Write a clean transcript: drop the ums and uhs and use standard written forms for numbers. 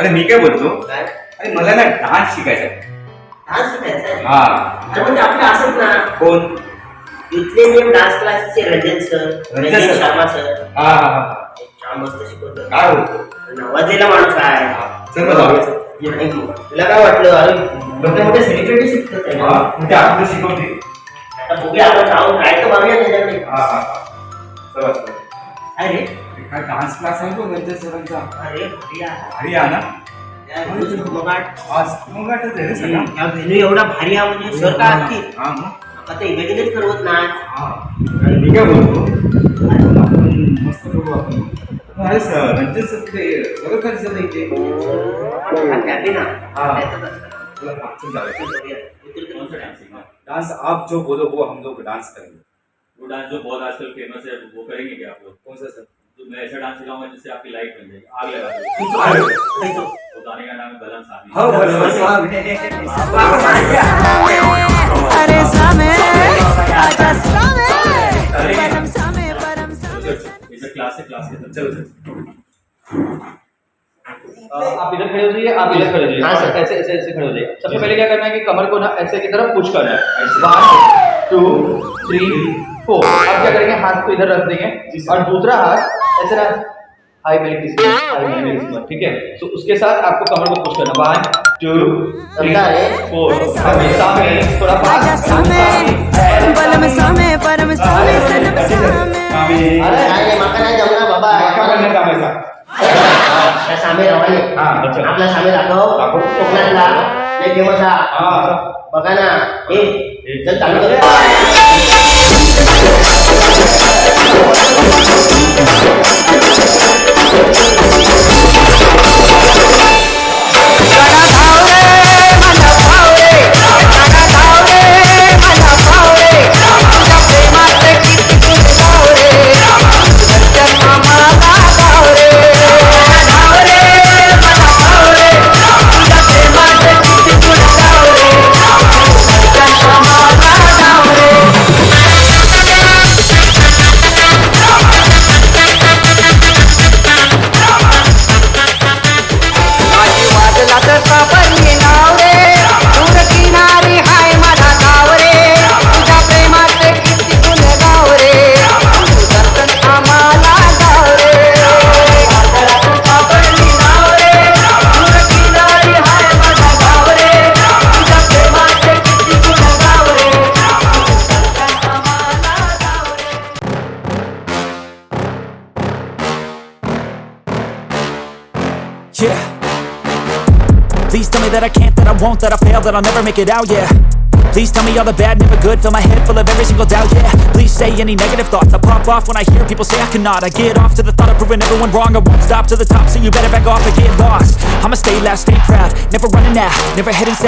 अरे मी काय बोलतो, काय अरे मला ना डान्स शिकायचा आहे. डान्स शिकायचा आहे? हा. अरे म्हणजे आपलं असंच ना, कोण? इथले जे डान्स क्लासचे Ranjan sir, Ranjan Ranjan sir. Sharma sir, हा हा हा. छान मस्त शिकवतात. काय बोलतो? नवाजलेला माणूस आहे. चल मग जाऊया. तुला काय वाटलं? अरे मोठे मोठे सेलिब्रिटी शिकतात आहे. हा, म्हणजे आपलं शिकवते. आता बघूया, आपण जाऊन ट्राय तर मारूया त्याच्याकडे. हा हा हा. चला चला. अरे काय डान्स क्लास आहे तो रंजन सरांचा? अरे भारी आहे. भारी आहे ना? त्या व्हेन्यूचं घुमघाट. आज मग आठवत आहे रे सगळं. त्या व्हेन्यू एवढा भारी आहे म्हणजे सर काय असतील हा मग. आता इमॅजिनच करवत नाही. हा. आणि मी काय बोलतो, आपण मस्त करू आपण. अरे सर रंजन सर ते बरं खर्च नाही ते. कॅबिन हाँ। चला मागचं जाऊया. कौन सा डांसिंग है? डांस आप जो बोलो वो हम लोग डांस करेंगे. वो डांस जो बहुत आजकल फेमस है वो करेंगे क्या आप लोग? कौन सा सर? तो मैं ऐसा डांस सिखाऊंगा जिससे आपकी लाइफ बन जाएगी, आग लगा देगी। अरे वो गाने का नाम है बलम सामी। हो बरोबर. अरे सामे आजा सामे परम सामे परम सामे इसे क्लास से चलो चलो. आप इधर खड़े हो जाइए, आप इधर खड़े हो जाइए। हाँ, सर। ऐसे ऐसे ऐसे खड़े हो जाइए। सबसे पहले क्या करना है कि कमर को ना ऐसे की तरफ पुश करना है। 1 2 3 4। अब क्या करेंगे, हाथ को इधर रख देंगे और दूसरा हाथ ऐसे ना हाई मेरी किस्मत, ठीक है। तो उसके साथ आपको कमर को पुश करना। 1 2 3 4। सामने थोड़ा आजा पास सामे बलम सामे परम सामे सनम सामे अरे नाही माका नाही जमणार बाबा. त्या सामे रवाने आपला सामे दाखव. कोकणातला लय फेमस हा. बघा ना. चल चालू करूया. Yeah. Please tell me that I can't, that I won't, that I fail, that I'll never make it out, yeah. Please tell me all the bad, never good, fill my head full of every single doubt, yeah. Please say any negative thoughts, I pop off when I hear people say I cannot. I get off to the thought of proving everyone wrong, I won't stop to the top, so you better back off and get lost. I'ma stay loud, stay proud, never running out, never heading south.